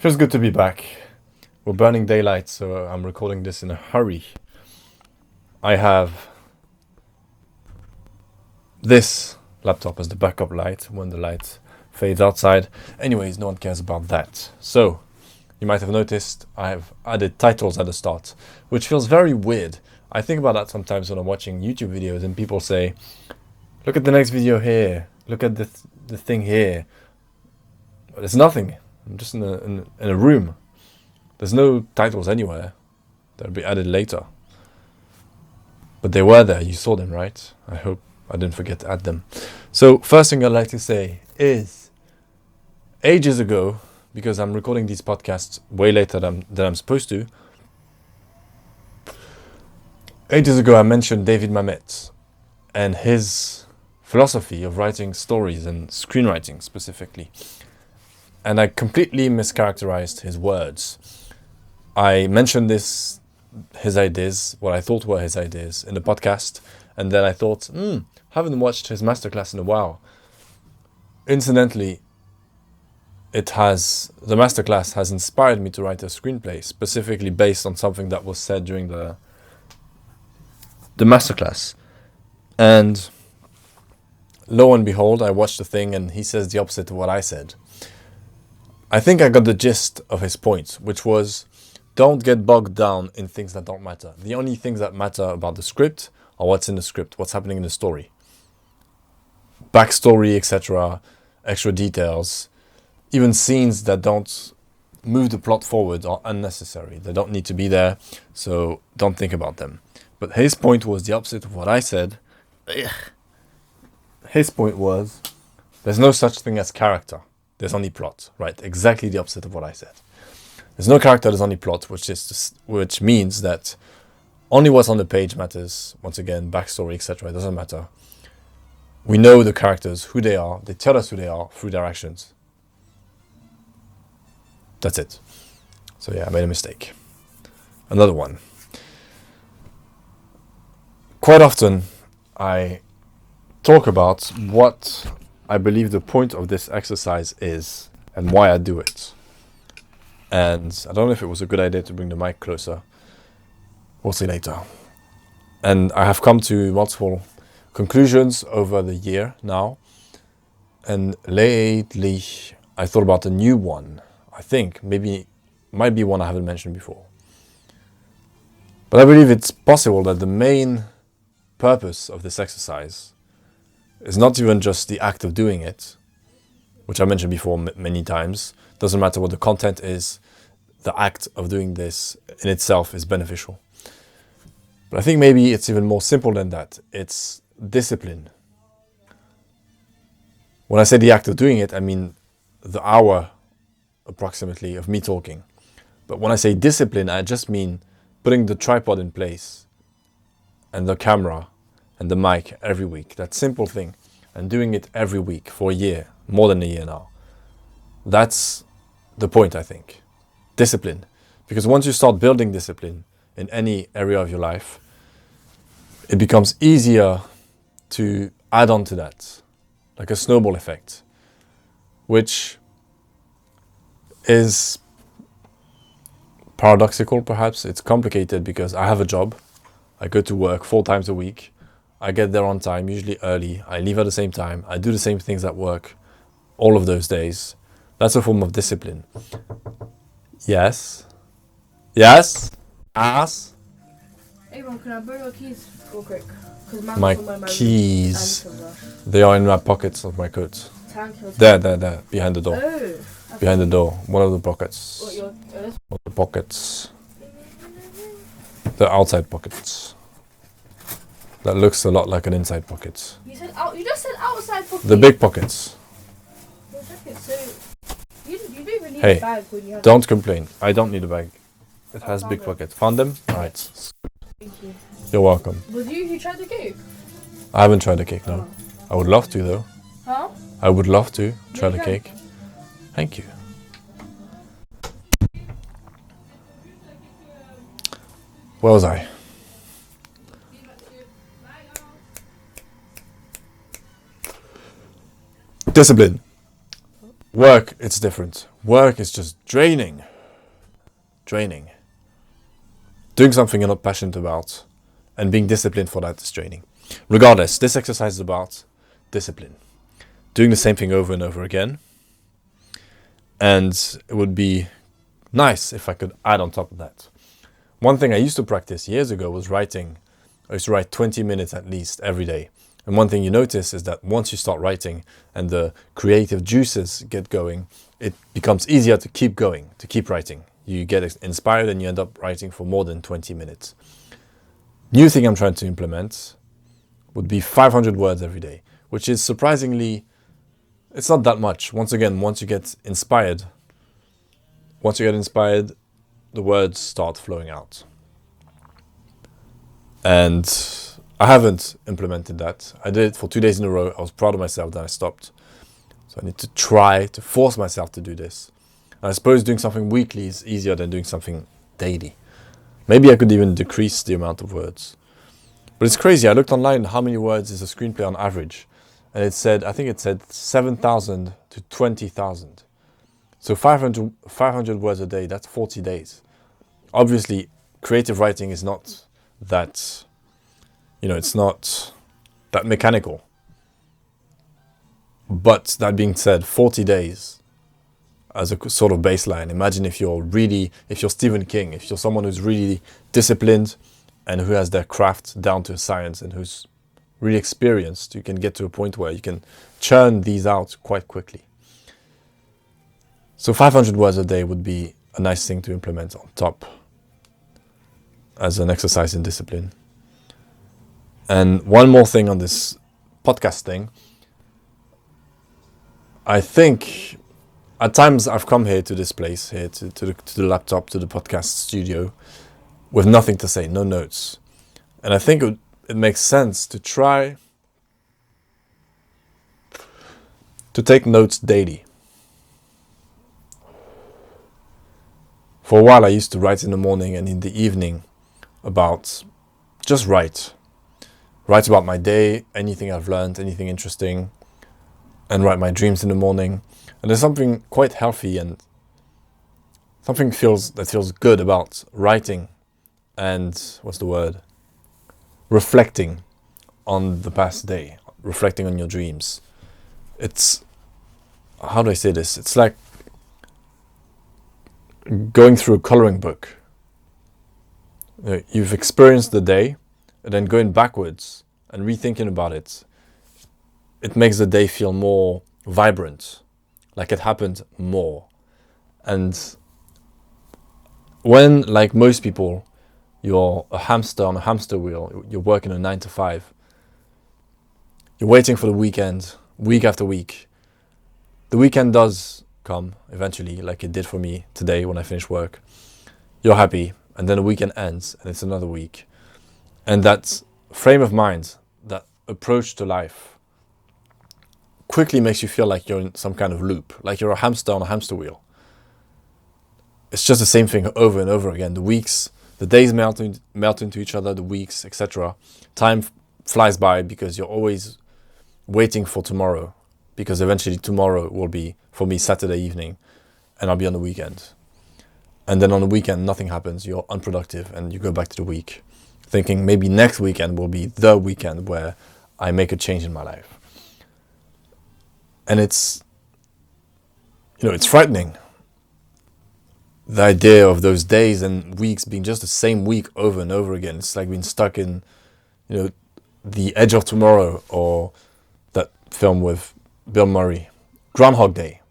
Feels good to be back. We're burning daylight, so I'm recording this in a hurry. I have this laptop as the backup light when the light fades outside. Anyways, no one cares about that. So, you might have noticed I've added titles at the start, which feels very weird. I think about that sometimes when I'm watching YouTube videos and people say, look at the next video here, look at the thing here. There's nothing. I'm just in a room. There's no titles anywhere. They'll be added later. But they were there. You saw them, right? I hope I didn't forget to add them. So first thing I'd like to say is ages ago, because I'm recording these podcasts way later than I'm supposed to, ages ago I mentioned David Mamet and his philosophy of writing stories and screenwriting specifically. And I completely mischaracterized his words. I mentioned his ideas, what I thought were his ideas in the podcast, and then I thought, haven't watched his masterclass in a while. Incidentally, the masterclass has inspired me to write a screenplay, specifically based on something that was said during the masterclass. And lo and behold, I watched the thing and he says the opposite of what I said. I think I got the gist of his point, which was, don't get bogged down in things that don't matter. The only things that matter about the script are what's in the script, what's happening in the story. Backstory, etc., extra details, even scenes that don't move the plot forward are unnecessary. They don't need to be there, so don't think about them. But his point was the opposite of what I said. His point was, there's no such thing as character. There's only plot, right? Exactly the opposite of what I said. There's no character, there's only plot, which means that only what's on the page matters. Once again, backstory, etc. It doesn't matter. We know the characters, who they are. They tell us who they are through their actions. That's it. So yeah, I made a mistake. Another one. Quite often, I talk about what I believe the point of this exercise is and why I do it. And I don't know if it was a good idea to bring the mic closer. We'll see later. And I have come to multiple conclusions over the year now. And lately, I thought about a new one. I think might be one I haven't mentioned before. But I believe it's possible that the main purpose of this exercise is not even just the act of doing it, which I mentioned before many times. Doesn't matter what the content is, the act of doing this in itself is beneficial. But I think maybe it's even more simple than that. It's discipline. When I say the act of doing it, I mean the hour approximately of me talking. But when I say discipline, I just mean putting the tripod in place and the camera and the mic every week. That simple thing. And doing it every week for a year, more than a year now. That's the point, I think. Discipline. Because once you start building discipline in any area of your life, it becomes easier to add on to that, like a snowball effect, which is paradoxical perhaps. It's complicated because I have a job. I go to work 4 times a week. I get there on time, usually early. I leave at the same time. I do the same things at work all of those days. That's a form of discipline. Yes? Yes? Ass? Hey Ron, can I borrow your keys real quick? My keys. They are in my pockets of my coat. There, behind the door. Oh. Behind the door. One of the pockets. What, One of the pockets. The outside pockets. That looks a lot like an inside pocket. You just said outside pocket. The big pockets. Your jacket, so you don't even need Hey, a bag when you have don't complain. I don't need a bag. It has big pockets. Found them? Alright. Thank you. You're welcome. Was you who tried the cake? I haven't tried the cake, no. I would love to, though. Huh? I would love to try the can. cake. Thank you. Where was I? Discipline. Work, it's different. Work is just draining. Doing something you're not passionate about and being disciplined for that is draining. Regardless, this exercise is about discipline. Doing the same thing over and over again. And it would be nice if I could add on top of that. One thing I used to practice years ago was writing. I used to write 20 minutes at least every day. And one thing you notice is that once you start writing and the creative juices get going, it becomes easier to keep going, to keep writing. You get inspired and you end up writing for more than 20 minutes. New thing I'm trying to implement would be 500 words every day, which is surprisingly, it's not that much. Once again, once you get inspired, the words start flowing out. And I haven't implemented that. I did it for 2 days in a row. I was proud of myself, then I stopped. So I need to try to force myself to do this. And I suppose doing something weekly is easier than doing something daily. Maybe I could even decrease the amount of words. But it's crazy. I looked online how many words is a screenplay on average. And it said 7,000 to 20,000. So 500 words a day, that's 40 days. Obviously, creative writing is not that, it's not that mechanical. But that being said, 40 days as a sort of baseline. Imagine if you're Stephen King, if you're someone who's really disciplined and who has their craft down to a science and who's really experienced, you can get to a point where you can churn these out quite quickly. So 500 words a day would be a nice thing to implement on top as an exercise in discipline. And one more thing on this podcast thing. I think at times I've come here to this place, here to the laptop, to the podcast studio, with nothing to say, no notes. And I think it makes sense to try to take notes daily. For a while I used to write in the morning and in the evening about, just write about my day, anything I've learned, anything interesting, and write my dreams in the morning. And there's something quite healthy and something that feels good about writing and, reflecting on the past day, reflecting on your dreams. It's, how do I say this? It's like going through a coloring book. You've experienced the day, and then going backwards and rethinking about it, it makes the day feel more vibrant, like it happened more. And when, like most people, you're a hamster on a hamster wheel, you're working a 9 to 5, you're waiting for the weekend, week after week. The weekend does come eventually, like it did for me today when I finished work. You're happy, and then the weekend ends, and it's another week. And that frame of mind, that approach to life, quickly makes you feel like you're in some kind of loop, like you're a hamster on a hamster wheel. It's just the same thing over and over again. The days melt into each other, the weeks, etc. Time flies by because you're always waiting for tomorrow, because eventually tomorrow will be, for me, Saturday evening, and I'll be on the weekend. And then on the weekend, nothing happens, you're unproductive, and you go back to the week, thinking maybe next weekend will be the weekend where I make a change in my life. And it's frightening. The idea of those days and weeks being just the same week over and over again. It's like being stuck in, The Edge of Tomorrow, or that film with Bill Murray, Groundhog Day.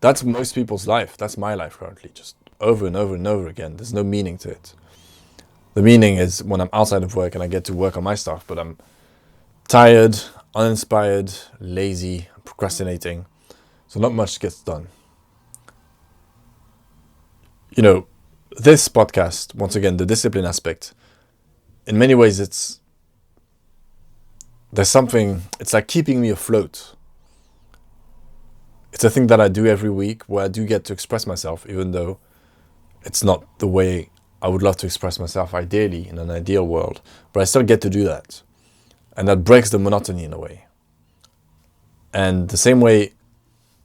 That's most people's life. That's my life currently, just over and over and over again. There's no meaning to it. The meaning is when I'm outside of work and I get to work on my stuff, but I'm tired, uninspired, lazy, procrastinating, so not much gets done. This podcast, once again, the discipline aspect, in many ways it's like keeping me afloat. It's a thing that I do every week where I do get to express myself, even though it's not the way I would love to express myself ideally in an ideal world, but I still get to do that. And that breaks the monotony in a way. And the same way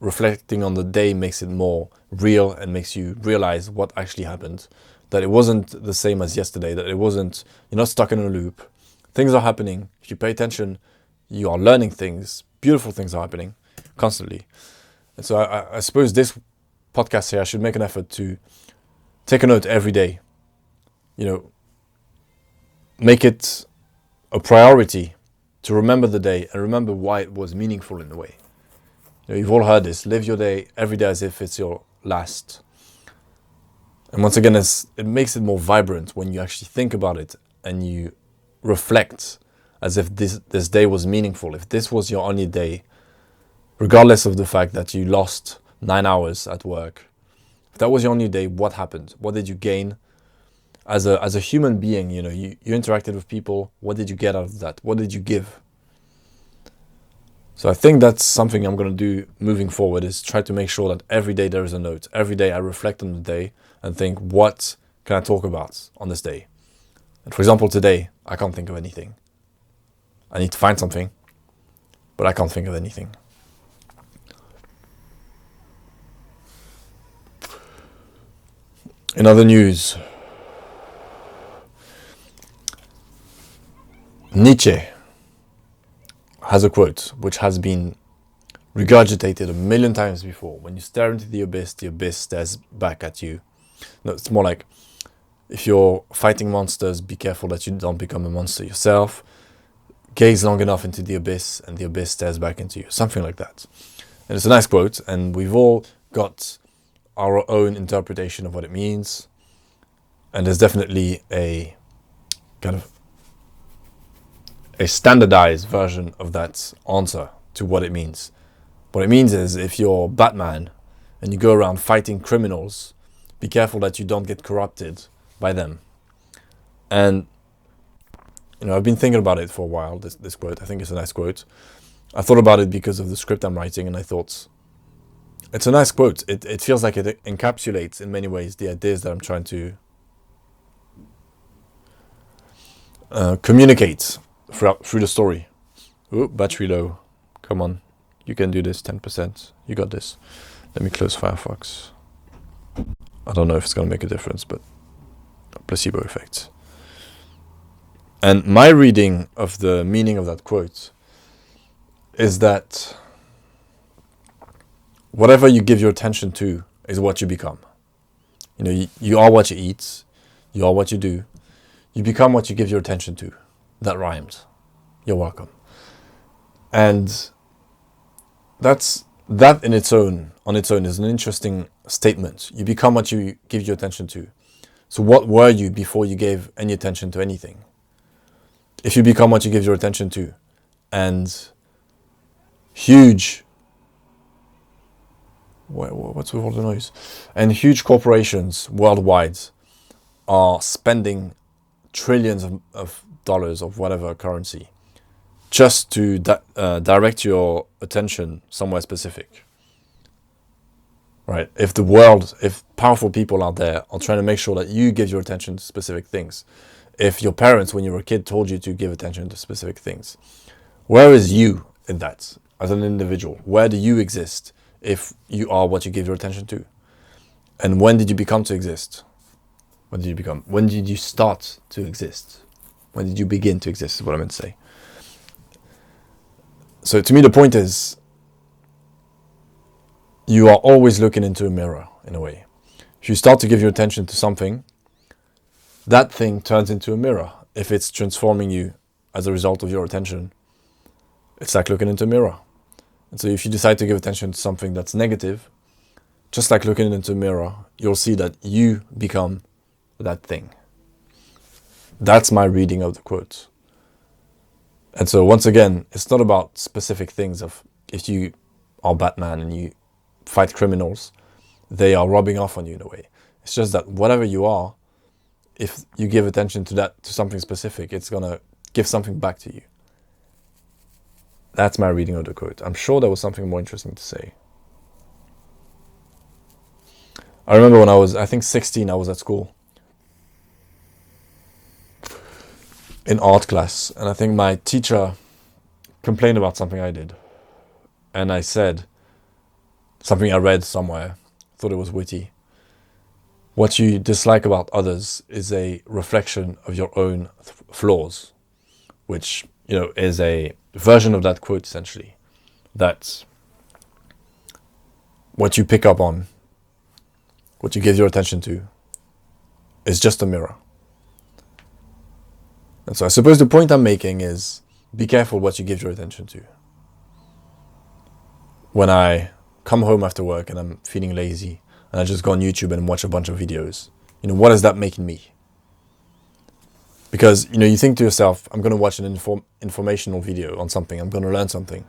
reflecting on the day makes it more real and makes you realize what actually happened. That it wasn't the same as yesterday, that you're not stuck in a loop. Things are happening. If you pay attention, you are learning things. Beautiful things are happening constantly. And so I suppose this podcast here, I should make an effort to take a note every day. Make it a priority to remember the day and remember why it was meaningful in a way. You've all heard this. Live your day every day as if it's your last. And once again, it makes it more vibrant when you actually think about it and you reflect as if this day was meaningful. If this was your only day, regardless of the fact that you lost 9 hours at work, if that was your only day, what happened? What did you gain? As a human being, you interacted with people. What did you get out of that? What did you give? So I think that's something I'm going to do moving forward, is try to make sure that every day there is a note. Every day I reflect on the day and think, what can I talk about on this day? And for example, today, I can't think of anything. I need to find something, but I can't think of anything. In other news, Nietzsche has a quote which has been regurgitated a million times before. When you stare into the abyss stares back at you. No, it's more like, if you're fighting monsters, be careful that you don't become a monster yourself. Gaze long enough into the abyss and the abyss stares back into you. Something like that. And it's a nice quote, and we've all got our own interpretation of what it means. And there's definitely a kind of a standardized version of that answer to what it means. What it means is, if you're Batman and you go around fighting criminals, be careful that you don't get corrupted by them. And I've been thinking about it for a while, this quote. I think it's a nice quote. I thought about it because of the script I'm writing, and I thought, it's a nice quote. It feels like it encapsulates in many ways the ideas that I'm trying to communicate through the story. Ooh, battery low. Come on. You can do this. 10%. You got this. Let me close Firefox. I don't know if it's going to make a difference, but placebo effect. And my reading of the meaning of that quote is that whatever you give your attention to is what you become. You are what you eat. You are what you do. You become what you give your attention to. That rhymes. You're welcome. And that on its own is an interesting statement. You become what you give your attention to. So what were you before you gave any attention to anything? If you become what you give your attention to, and what's with all the noise? And huge corporations worldwide are spending trillions of dollars of whatever currency just to direct your attention somewhere specific. Right? If powerful people out there are trying to make sure that you give your attention to specific things, if your parents when you were a kid told you to give attention to specific things, where is you in that as an individual? Where do you exist if you are what you give your attention to? And when did you become to exist? When did you become? When did you start to exist? When did you begin to exist is what I meant to say. So to me, the point is, you are always looking into a mirror, in a way. If you start to give your attention to something, that thing turns into a mirror. If it's transforming you as a result of your attention, it's like looking into a mirror. And so if you decide to give attention to something that's negative, just like looking into a mirror, you'll see that you become that thing. That's my reading of the quote. And so once again, it's not about specific things of, if you are Batman and you fight criminals, they are rubbing off on you in a way. It's just that whatever you are, if you give attention to something specific, it's going to give something back to you. That's my reading of the quote. I'm sure there was something more interesting to say. I remember when I was, 16, I was at school in art class, and I think my teacher complained about something I did. And I said, something I read somewhere, thought it was witty. What you dislike about others is a reflection of your own flaws, which, is a version of that quote, essentially. That what you pick up on, what you give your attention to, is just a mirror. And so I suppose the point I'm making is, be careful what you give your attention to. When I come home after work and I'm feeling lazy, and I just go on YouTube and watch a bunch of videos, what is that making me? Because, you think to yourself, I'm going to watch an informational video on something, I'm going to learn something.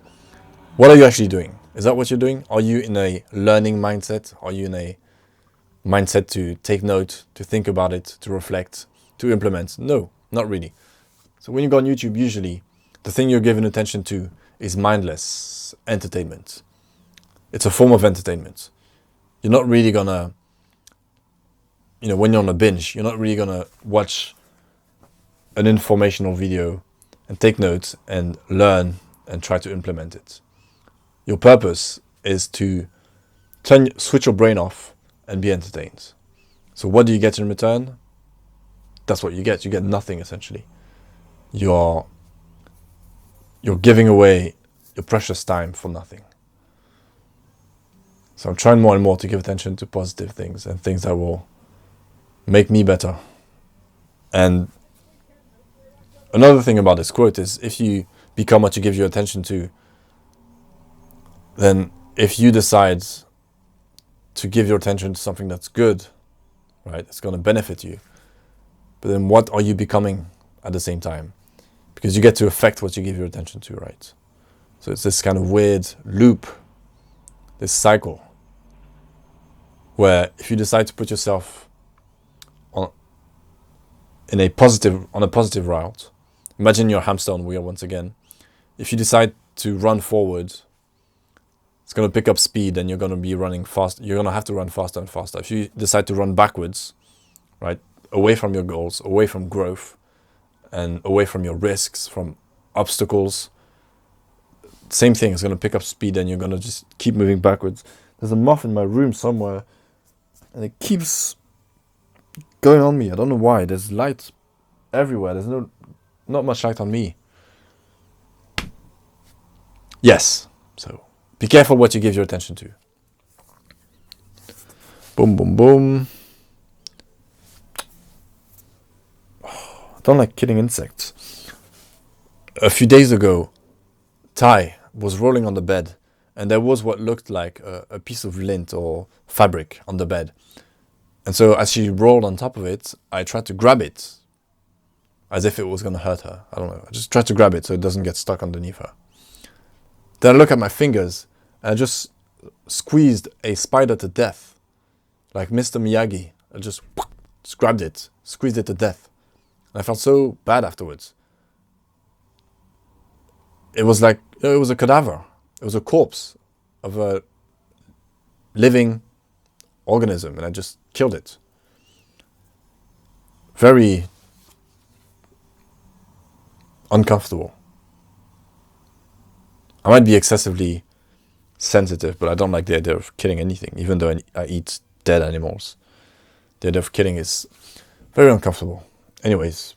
What are you actually doing? Is that what you're doing? Are you in a learning mindset? Are you in a mindset to take note, to think about it, to reflect, to implement? No, not really. So when you go on YouTube, usually the thing you're giving attention to is mindless entertainment. It's a form of entertainment. You're not really gonna, when you're on a binge, you're not really gonna watch an informational video and take notes and learn and try to implement it. Your purpose is to switch your brain off and be entertained. So what do you get in return? That's what you get. You get nothing, essentially. You're giving away your precious time for nothing. So I'm trying more and more to give attention to positive things and things that will make me better. And another thing about this quote is, if you become what you give your attention to, then if you decide to give your attention to something that's good, right, it's going to benefit you. But then what are you becoming at the same time? Because you get to affect what you give your attention to, right? So it's this kind of weird loop, this cycle, where if you decide to put yourself on a positive route, imagine your hamster on wheel once again. If you decide to run forward, it's going to pick up speed and you're going to be running fast. You're going to have to run faster and faster. If you decide to run backwards, right, away from your goals, away from growth, and away from your risks, from obstacles, same thing, it's going to pick up speed and you're going to just keep moving backwards. There's a moth in my room somewhere and it keeps going on me. I don't know why. There's light everywhere. There's not much light on me. Yes. So be careful what you give your attention to. Boom, boom, boom. I don't like killing insects. A few days ago, Ty was rolling on the bed and there was what looked like a piece of lint or fabric on the bed. And so as she rolled on top of it, I tried to grab it as if it was going to hurt her. I don't know. I just tried to grab it so it doesn't get stuck underneath her. Then I look at my fingers and I just squeezed a spider to death. Like Mr. Miyagi. I just grabbed it, squeezed it to death. And I felt so bad afterwards. It was like, it was a cadaver. It was a corpse of a living organism, and I just killed it. Very uncomfortable. I might be excessively sensitive, but I don't like the idea of killing anything, even though I eat dead animals. The idea of killing is very uncomfortable. Anyways,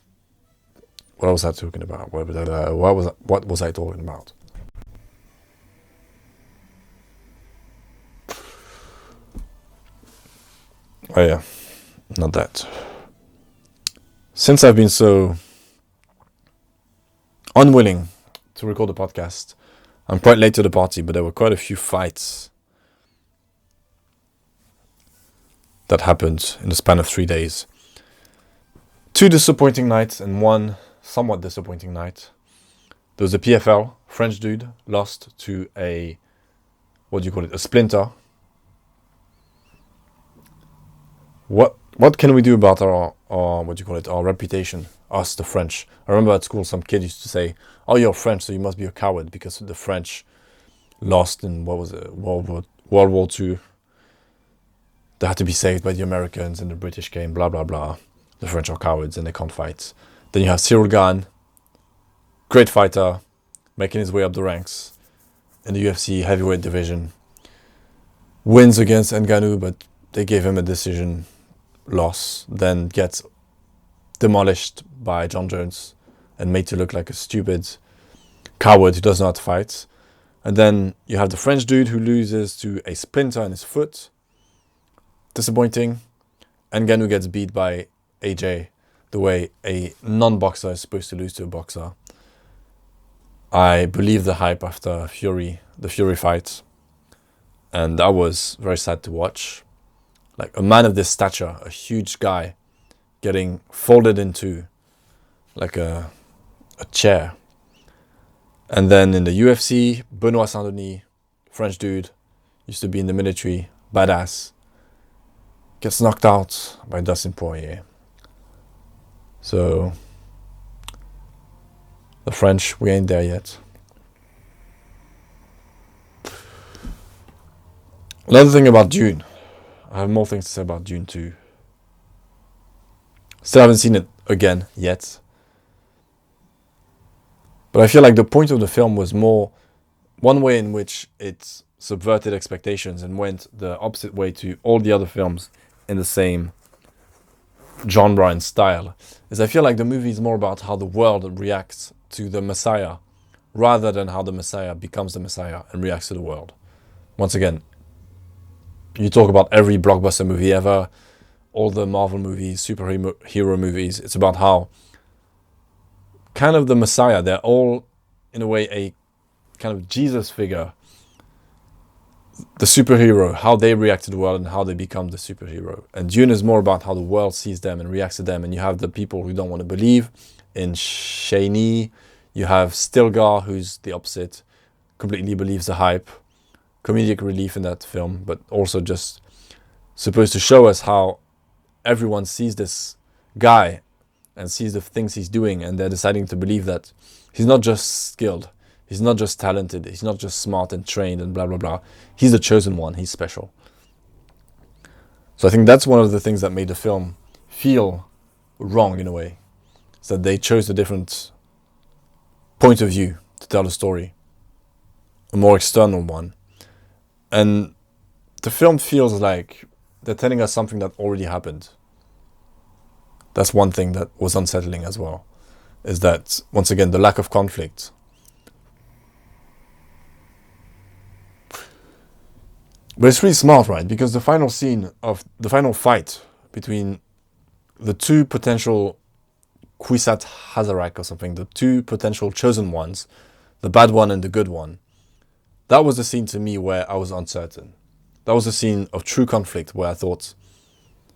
what was I talking about? What was I talking about? Oh yeah, not that. Since I've been so unwilling to record the podcast, I'm quite late to the party, but there were quite a few fights that happened in the span of 3 days. 2 disappointing nights and 1 somewhat disappointing night. There was a PFL, French dude, lost to a splinter. What can we do about our reputation, us, the French? I remember at school some kid used to say, "Oh, you're French, so you must be a coward because the French lost in World War II. They had to be saved by the Americans and the British came, blah blah blah. The French are cowards and they can't fight." Then you have Cyril Gane, great fighter, making his way up the ranks in the UFC heavyweight division. wins against Ngannou, but they gave him a decision loss, then gets demolished by John Jones and made to look like a stupid coward who doesn't know how to fight. And then you have the French dude who loses to a splinter in his foot. Disappointing. Ngannou gets beat by AJ the way a non-boxer is supposed to lose to a boxer. I believe the hype after the Fury fight. And that was very sad to watch. Like a man of this stature, a huge guy, getting folded into like a chair. And then in the UFC, Benoit Saint-Denis, French dude, used to be in the military, badass, gets knocked out by Dustin Poirier. So, the French, we ain't there yet. Another thing about Dune. I have more things to say about Dune 2. Still haven't seen it again yet. But I feel like the point of the film was more one way in which it subverted expectations and went the opposite way to all the other films in the same genre and style. Is I feel like the movie is more about how the world reacts to the Messiah rather than how the Messiah becomes the Messiah and reacts to the world. Once again, you talk about every blockbuster movie ever, all the Marvel movies, superhero movies. It's about how kind of the Messiah, they're all in a way a kind of Jesus figure. The superhero, how they react to the world and how they become the superhero. And Dune is more about how the world sees them and reacts to them. And you have the people who don't want to believe. In Shani, you have Stilgar, who's the opposite, completely believes the hype. Comedic relief in that film, but also just supposed to show us how everyone sees this guy and sees the things he's doing, and they're deciding to believe that he's not just skilled, he's not just talented, he's not just smart and trained and blah blah blah. He's the chosen one, he's special. So I think that's one of the things that made the film feel wrong in a way. Is that they chose a different point of view to tell the story. A more external one. And the film feels like they're telling us something that already happened. That's one thing that was unsettling as well. Is that, once again, the lack of conflict. But it's really smart, right? Because the final scene of the final fight between the two potential Kwisatz Haderach or something, the two potential chosen ones, the bad one and the good one, that was the scene to me where I was uncertain. That was the scene of true conflict where I thought,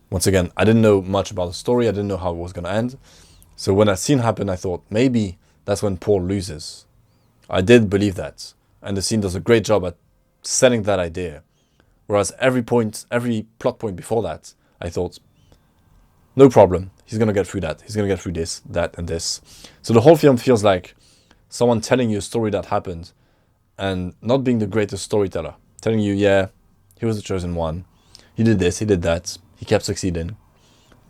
once again, I didn't know much about the story. I didn't know how it was going to end. So when that scene happened, I thought maybe that's when Paul loses. I did believe that. And the scene does a great job at setting that idea. Whereas every plot point before that, I thought, no problem. He's going to get through that. He's going to get through this, that, and this. So the whole film feels like someone telling you a story that happened and not being the greatest storyteller. Telling you, yeah, he was the chosen one. He did this, he did that. He kept succeeding.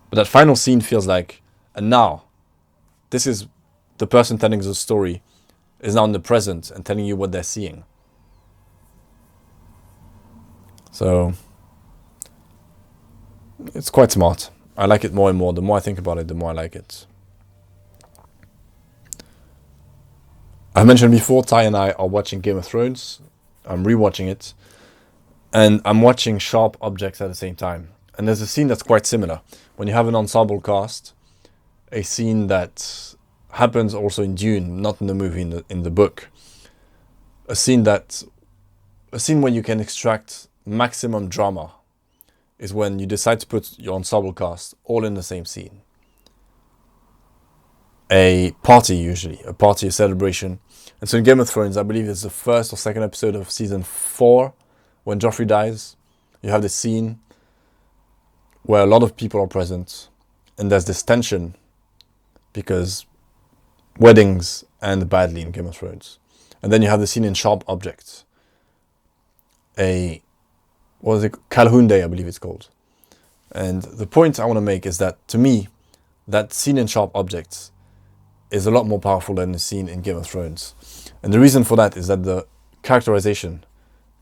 But that final scene feels like, and now, this is the person telling the story is now in the present and telling you what they're seeing. So, it's quite smart. I like it more and more. The more I think about it, the more I like it. I mentioned before, Ty and I are watching Game of Thrones. I'm rewatching it. And I'm watching Sharp Objects at the same time. And there's a scene that's quite similar. When you have an ensemble cast, a scene that happens also in Dune, not in the movie, in the book. A scene where you can extract maximum drama is when you decide to put your ensemble cast all in the same scene. A party, usually. A party, a celebration. And so in Game of Thrones, I believe it's the first or second episode of season 4, when Joffrey dies, you have this scene where a lot of people are present, and there's this tension because weddings end badly in Game of Thrones. And then you have the scene in Sharp Objects. Calhoun Day, I believe it's called. And the point I want to make is that, to me, that scene in Sharp Objects is a lot more powerful than the scene in Game of Thrones. And the reason for that is that the characterization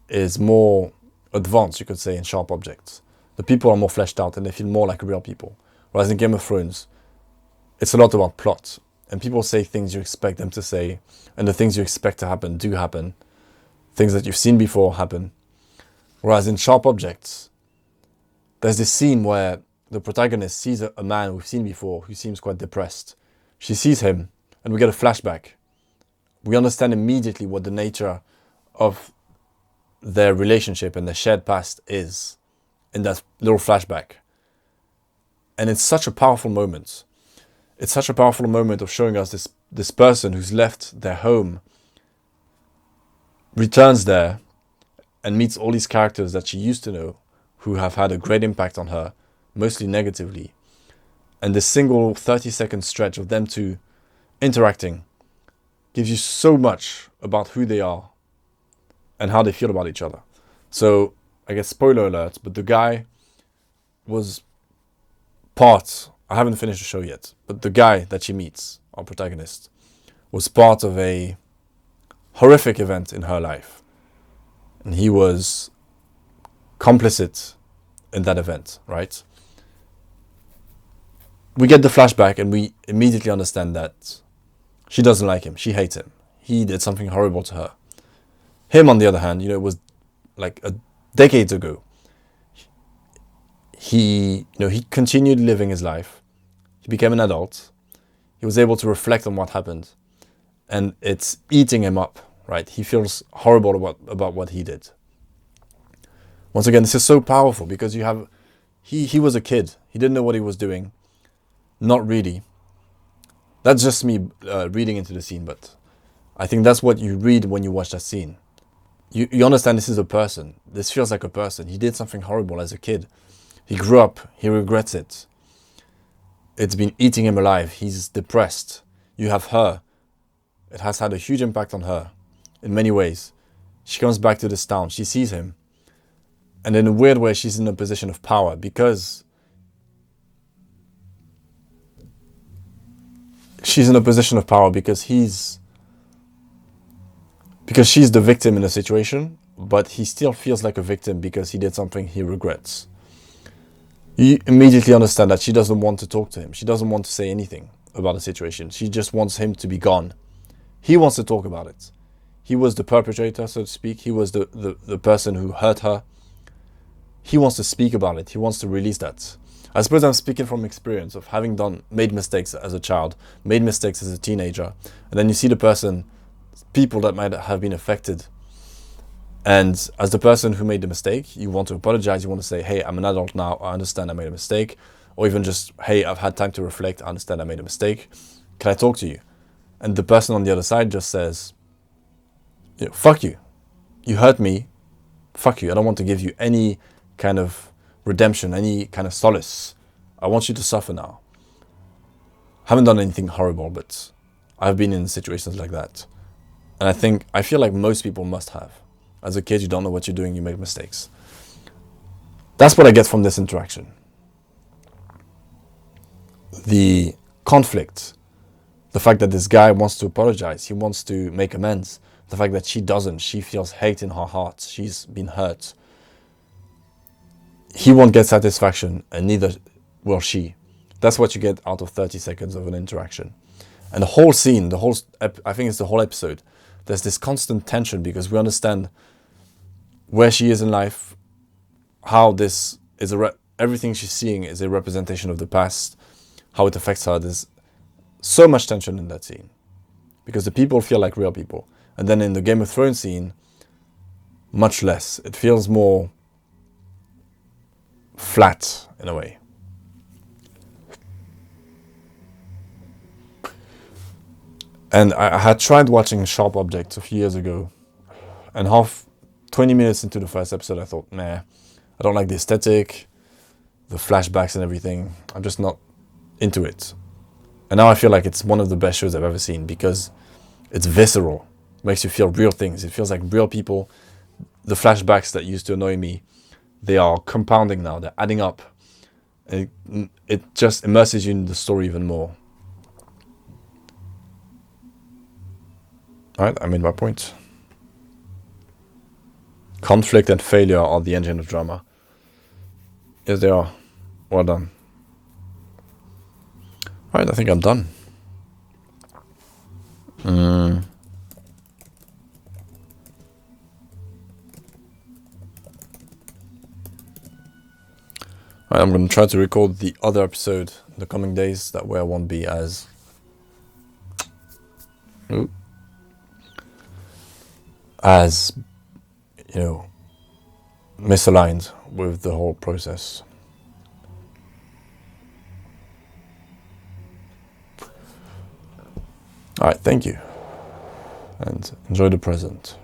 is more advanced, you could say, in sharp objects. The people are more fleshed out and they feel more like real people. Whereas in Game of Thrones, it's a lot about plot. And people say things you expect them to say, and the things you expect to happen do happen. Things that you've seen before happen. Whereas in Sharp Objects, there's this scene where the protagonist sees a man we've seen before who seems quite depressed. She sees him, and we get a flashback. We understand immediately what the nature of their relationship and their shared past is in that little flashback. And it's such a powerful moment. It's such a powerful moment of showing us this person who's left their home, returns there, and meets all these characters that she used to know who have had a great impact on her, mostly negatively. And this single 30-second stretch of them two interacting gives you so much about who they are and how they feel about each other. So, I guess spoiler alert, but the guy was I haven't finished the show yet, but the guy that she meets, our protagonist, was part of a horrific event in her life. And he was complicit in that event, right? We get the flashback and we immediately understand that she doesn't like him. She hates him. He did something horrible to her. Him, on the other hand, it was like decades ago. He continued living his life. He became an adult. He was able to reflect on what happened. And it's eating him up, right? He feels horrible about what he did. Once again, this is so powerful because he was a kid. He didn't know what he was doing. Not really. That's just me reading into the scene, but I think that's what you read when you watch that scene. You understand this is a person. This feels like a person. He did something horrible as a kid. He grew up. He regrets it. It's been eating him alive. He's depressed. You have her. It has had a huge impact on her in many ways. She comes back to this town. She sees him. And in a weird way, she's in a position of power because she's the victim in the situation, but he still feels like a victim because he did something he regrets. You immediately understand that she doesn't want to talk to him. She doesn't want to say anything about the situation. She just wants him to be gone. He wants to talk about it. He was the perpetrator, so to speak. He was the person who hurt her. He wants to speak about it. He wants to release that. I suppose I'm speaking from experience of having made mistakes as a child, made mistakes as a teenager, and then you see people that might have been affected. And as the person who made the mistake, you want to apologize. You want to say, hey, I'm an adult now. I understand I made a mistake. Or even just, hey, I've had time to reflect. I understand I made a mistake. Can I talk to you? And the person on the other side just says, fuck you. You hurt me. Fuck you. I don't want to give you any kind of redemption, any kind of solace. I want you to suffer now. I haven't done anything horrible, but I've been in situations like that. And I feel like most people must have. As a kid, you don't know what you're doing, you make mistakes. That's what I get from this interaction. The conflict, the fact that this guy wants to apologize, he wants to make amends, the fact that she doesn't, she feels hate in her heart, she's been hurt. He won't get satisfaction, and neither will she. That's what you get out of 30 seconds of an interaction. And the whole scene, I think it's the whole episode, there's this constant tension because we understand where she is in life, how this is everything she's seeing is a representation of the past, how it affects her. There's so much tension in that scene because the people feel like real people. And then in the Game of Thrones scene, much less. It feels more flat in a way. And I had tried watching Sharp Objects a few years ago, and 20 minutes into the first episode, I thought, nah, I don't like the aesthetic, the flashbacks and everything. I'm just not into it. And now I feel like it's one of the best shows I've ever seen because it's visceral, makes you feel real things. It feels like real people. The flashbacks that used to annoy me, they are compounding now, they're adding up. It just immerses you in the story even more. Alright, I made my point. conflict and failure are the engine of drama. Yes, they are. Well done. Alright, I think I'm done. Alright, I'm going to try to record the other episode in the coming days. That way I won't be as... as, you know, misaligned with the whole process. Alright, thank you. And enjoy the present.